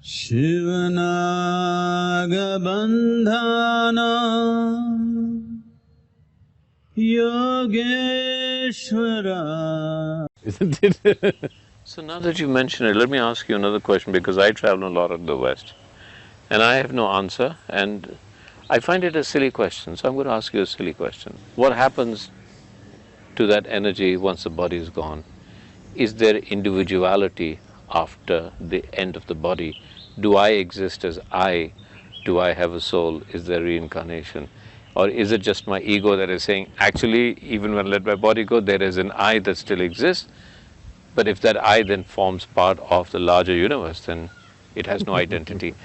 Shivanagabandhana Yogeshwara. Isn't it? So now that you mention it, let me ask you another question, because I travel a lot in the West and I have no answer, and I find it a silly question, so I'm going to ask you a silly question. What happens to that energy once the body is gone? Is there individuality after the end of the body? Do I exist as I? Do I have a soul? Is there reincarnation? Or is it just my ego that is saying, actually, even when I let my body go, there is an I that still exists? But if that I then forms part of the larger universe, then it has no identity.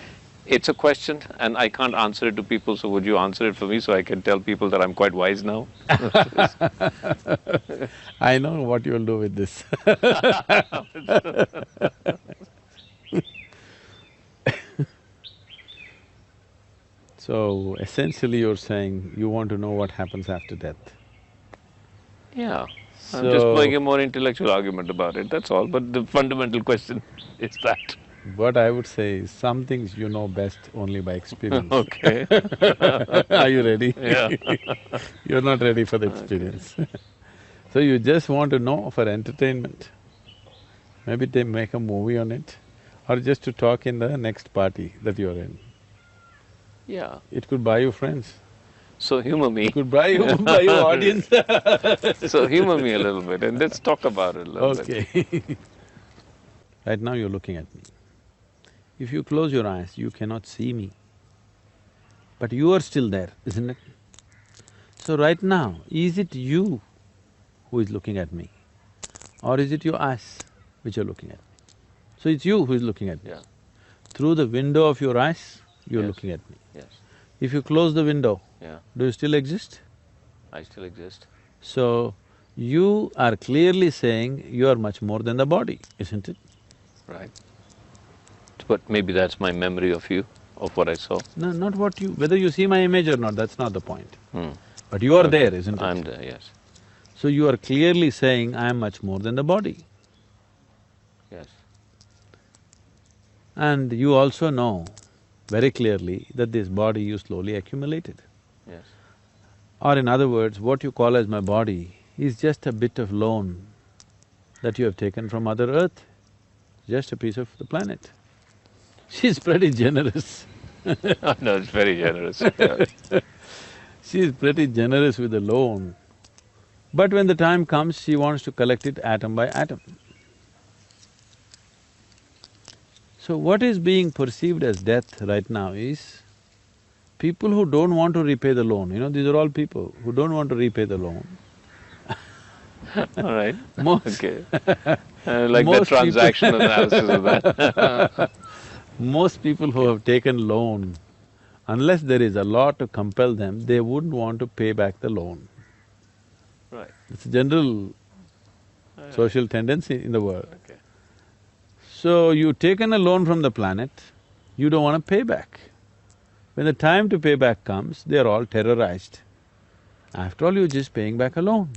It's a question, and I can't answer it to people, so would you answer it for me so I can tell people that I'm quite wise now? I know what you'll do with this. So, essentially you're saying you want to know what happens after death. Yeah, I'm just making a more intellectual argument about it, that's all, but the fundamental question is that. What I would say is, some things you know best only by experience. Okay. Are you ready? Yeah. You're not ready for the experience. So you just want to know for entertainment. Maybe they make a movie on it, or just to talk in the next party that you're in. Yeah. It could buy you friends. So humor me. It could buy you audience. So humor me a little bit and let's talk about it a little bit. Okay. Right now you're looking at me. If you close your eyes, you cannot see me. But you are still there, isn't it? So right now, is it you who is looking at me? Or is it your eyes which are looking at me? So it's you who is looking at me. Yeah. Through the window of your eyes, you're Yes. looking at me. Yes. If you close the window, Yeah. do you still exist? I still exist. So, you are clearly saying you are much more than the body, isn't it? Right. But maybe that's my memory of you, of what I saw. No, not what you… whether you see my image or not, that's not the point. Hmm. But you are there, isn't it? I'm there, yes. So you are clearly saying, I am much more than the body. Yes. And you also know very clearly that this body you slowly accumulated. Yes. Or in other words, what you call as my body is just a bit of loan that you have taken from Mother Earth, just a piece of the planet. She's pretty generous. No, it's very generous. Yeah. She's pretty generous with the loan. But when the time comes, she wants to collect it atom by atom. So what is being perceived as death right now is people who don't want to repay the loan, these are all people who don't want to repay the loan. All right. Most Okay. Like the most transaction analysis of that. most people who have taken loan, unless there is a law to compel them, they wouldn't want to pay back the loan. Right. It's a general social tendency in the world. Okay. So, you've taken a loan from the planet, you don't want to pay back. When the time to pay back comes, they're all terrorized. After all, you're just paying back a loan.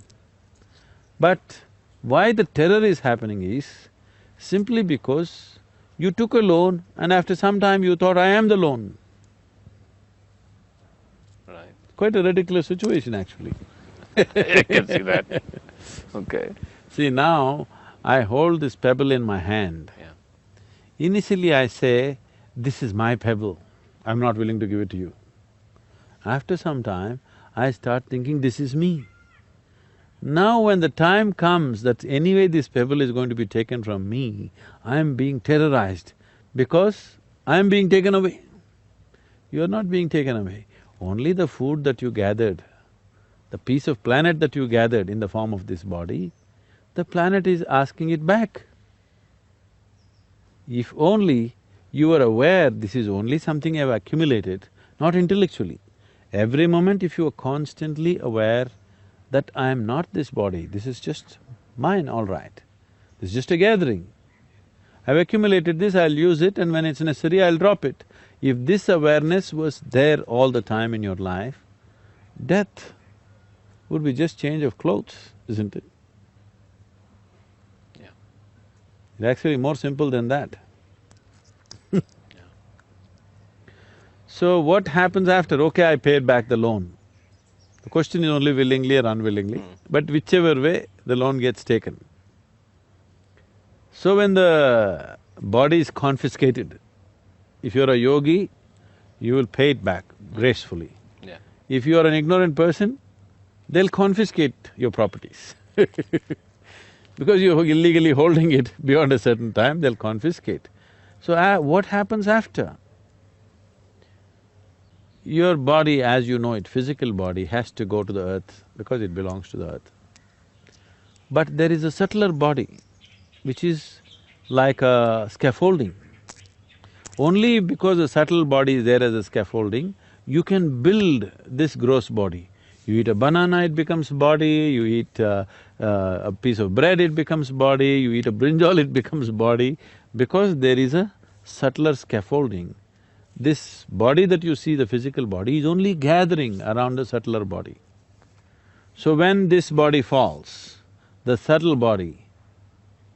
But why the terror is happening is simply because you took a loan and after some time you thought, I am the loan. Right. Quite a ridiculous situation actually. I can see that. Okay. See, now I hold this pebble in my hand. Yeah. Initially I say, this is my pebble, I'm not willing to give it to you. After some time, I start thinking, this is me. Now when the time comes that anyway this pebble is going to be taken from me, I am being terrorized because I am being taken away. You are not being taken away. Only the food that you gathered, the piece of planet that you gathered in the form of this body, the planet is asking it back. If only you are aware this is only something I've accumulated, not intellectually. Every moment if you are constantly aware that I am not this body, this is just mine, all right. This is just a gathering. I've accumulated this, I'll use it, and when it's necessary, I'll drop it. If this awareness was there all the time in your life, death would be just change of clothes, isn't it? Yeah. It's actually more simple than that. So what happens after? Okay, I paid back the loan. The question is only willingly or unwillingly, but whichever way, the loan gets taken. So when the body is confiscated, if you're a yogi, you will pay it back gracefully. Yeah. If you are an ignorant person, they'll confiscate your properties because you're illegally holding it beyond a certain time, they'll confiscate. So what happens after? Your body, as you know it, physical body has to go to the earth because it belongs to the earth. But there is a subtler body which is like a scaffolding. Only because the subtle body is there as a scaffolding, you can build this gross body. You eat a banana, it becomes body, you eat a piece of bread, it becomes body, you eat a brinjal, it becomes body, because there is a subtler scaffolding. This body that you see, the physical body, is only gathering around the subtler body. So when this body falls, the subtle body,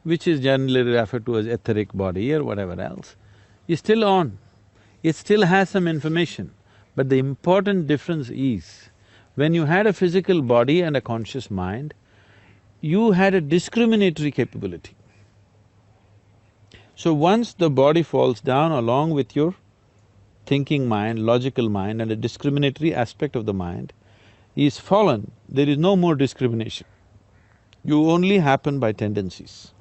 which is generally referred to as etheric body or whatever else, is still on. It still has some information, but the important difference is, when you had a physical body and a conscious mind, you had a discriminatory capability. So once the body falls down along with your thinking mind, logical mind, and a discriminatory aspect of the mind is fallen, there is no more discrimination. You only happen by tendencies.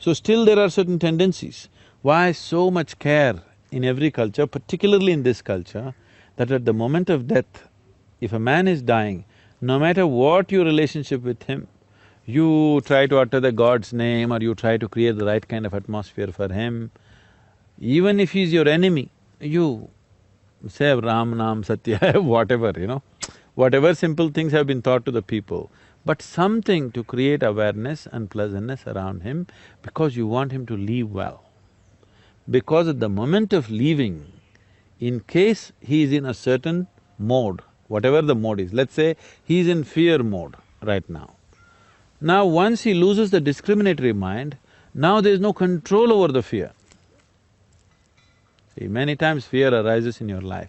So still there are certain tendencies. Why so much care in every culture, particularly in this culture, that at the moment of death, if a man is dying, no matter what your relationship with him, you try to utter the God's name or you try to create the right kind of atmosphere for him. Even if he's your enemy, you say Ram, Nam, Satya, whatever, whatever simple things have been taught to the people, but something to create awareness and pleasantness around him because you want him to leave well. Because at the moment of leaving, in case he is in a certain mode, whatever the mode is, let's say he is in fear mode right now. Now once he loses the discriminatory mind, now there is no control over the fear. See, many times fear arises in your life.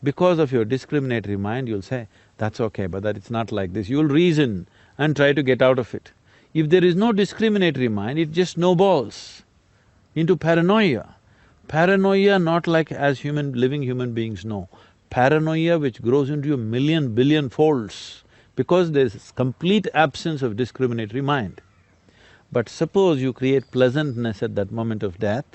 Because of your discriminatory mind, you'll say, that's okay, but that it's not like this. You'll reason and try to get out of it. If there is no discriminatory mind, it just snowballs into paranoia. Paranoia not like as living human beings know. Paranoia which grows into a million, billion folds because there's complete absence of discriminatory mind. But suppose you create pleasantness at that moment of death,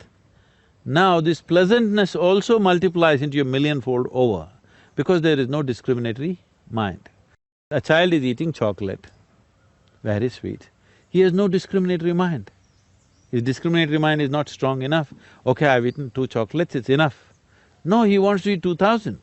now this pleasantness also multiplies into a millionfold over because there is no discriminatory mind. A child is eating chocolate, very sweet. He has no discriminatory mind. His discriminatory mind is not strong enough. Okay, I've eaten 2 chocolates, it's enough. No, he wants to eat 2,000.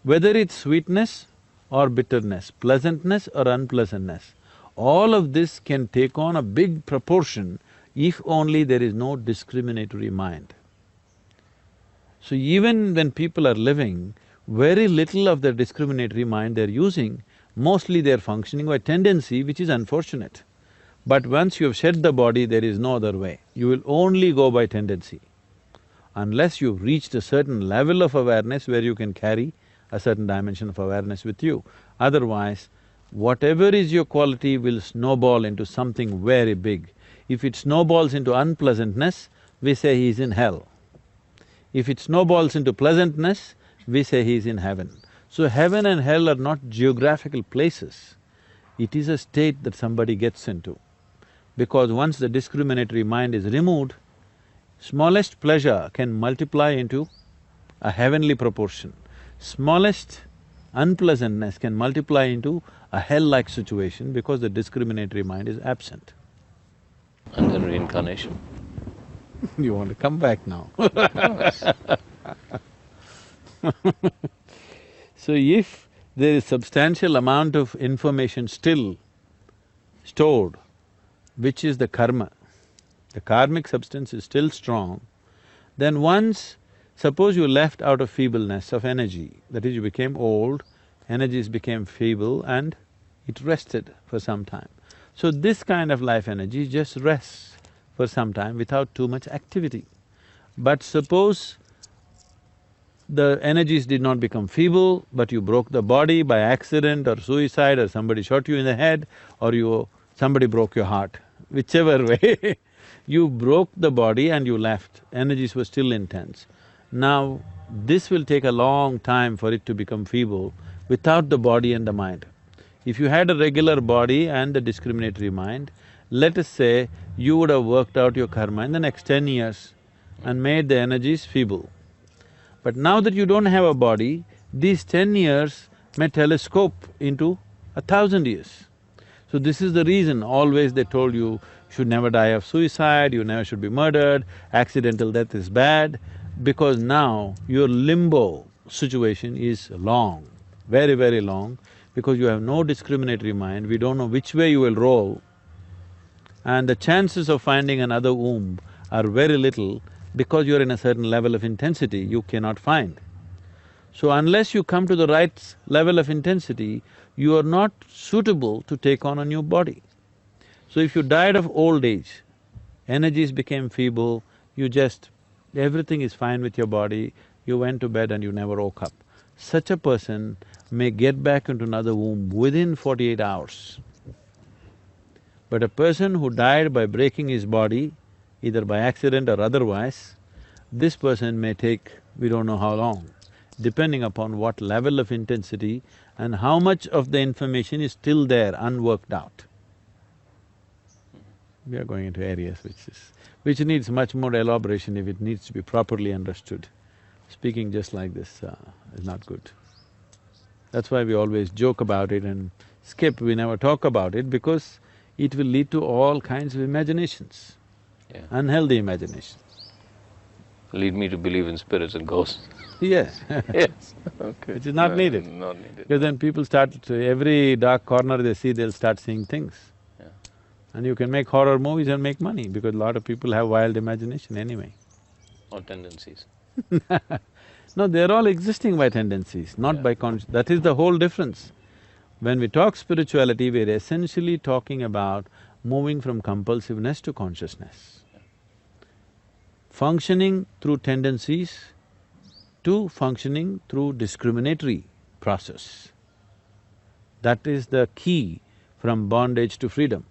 Whether it's sweetness or bitterness, pleasantness or unpleasantness, all of this can take on a big proportion if only there is no discriminatory mind. So even when people are living, very little of their discriminatory mind they're using, mostly they're functioning by tendency, which is unfortunate. But once you have shed the body, there is no other way. You will only go by tendency. Unless you've reached a certain level of awareness where you can carry a certain dimension of awareness with you. Otherwise, whatever is your quality will snowball into something very big. If it snowballs into unpleasantness, we say he's in hell. If it snowballs into pleasantness, we say he's in heaven. So heaven and hell are not geographical places, it is a state that somebody gets into. Because once the discriminatory mind is removed, smallest pleasure can multiply into a heavenly proportion. Smallest unpleasantness can multiply into a hell-like situation because the discriminatory mind is absent. And then reincarnation. You want to come back now? Yes. So if there is substantial amount of information still stored, which is the karma, the karmic substance is still strong, then once, suppose you left out of feebleness of energy, that is you became old, energies became feeble and it rested for some time. So this kind of life energy just rests for some time without too much activity. But suppose the energies did not become feeble, but you broke the body by accident or suicide, or somebody shot you in the head, or somebody broke your heart, whichever way you broke the body and you left, energies were still intense. Now, this will take a long time for it to become feeble without the body and the mind. If you had a regular body and a discriminatory mind, let us say you would have worked out your karma in the next 10 years and made the energies feeble. But now that you don't have a body, these 10 years may telescope into 1,000 years. So this is the reason always they told you should never die of suicide, you never should be murdered, accidental death is bad, because now your limbo situation is long, very, very long, because you have no discriminatory mind, we don't know which way you will roll, and the chances of finding another womb are very little because you're in a certain level of intensity you cannot find. So unless you come to the right level of intensity, you are not suitable to take on a new body. So if you died of old age, energies became feeble, everything is fine with your body, you went to bed and you never woke up. Such a person may get back into another womb within 48 hours. But a person who died by breaking his body, either by accident or otherwise, this person may take we don't know how long, depending upon what level of intensity and how much of the information is still there, unworked out. We are going into areas which needs much more elaboration if it needs to be properly understood. Speaking just like this is not good. That's why we always joke about it and skip, we never talk about it, because it will lead to all kinds of imaginations, unhealthy imaginations. Lead me to believe in spirits and ghosts. Yes. Yes, okay. Which is not needed. Not needed. Because then people every dark corner they see, they'll start seeing things. Yeah. And you can make horror movies and make money, because a lot of people have wild imagination anyway. Or tendencies. No, they're all existing by tendencies, not by that is the whole difference. When we talk spirituality, we're essentially talking about moving from compulsiveness to consciousness. Functioning through tendencies to functioning through discriminatory process. That is the key from bondage to freedom.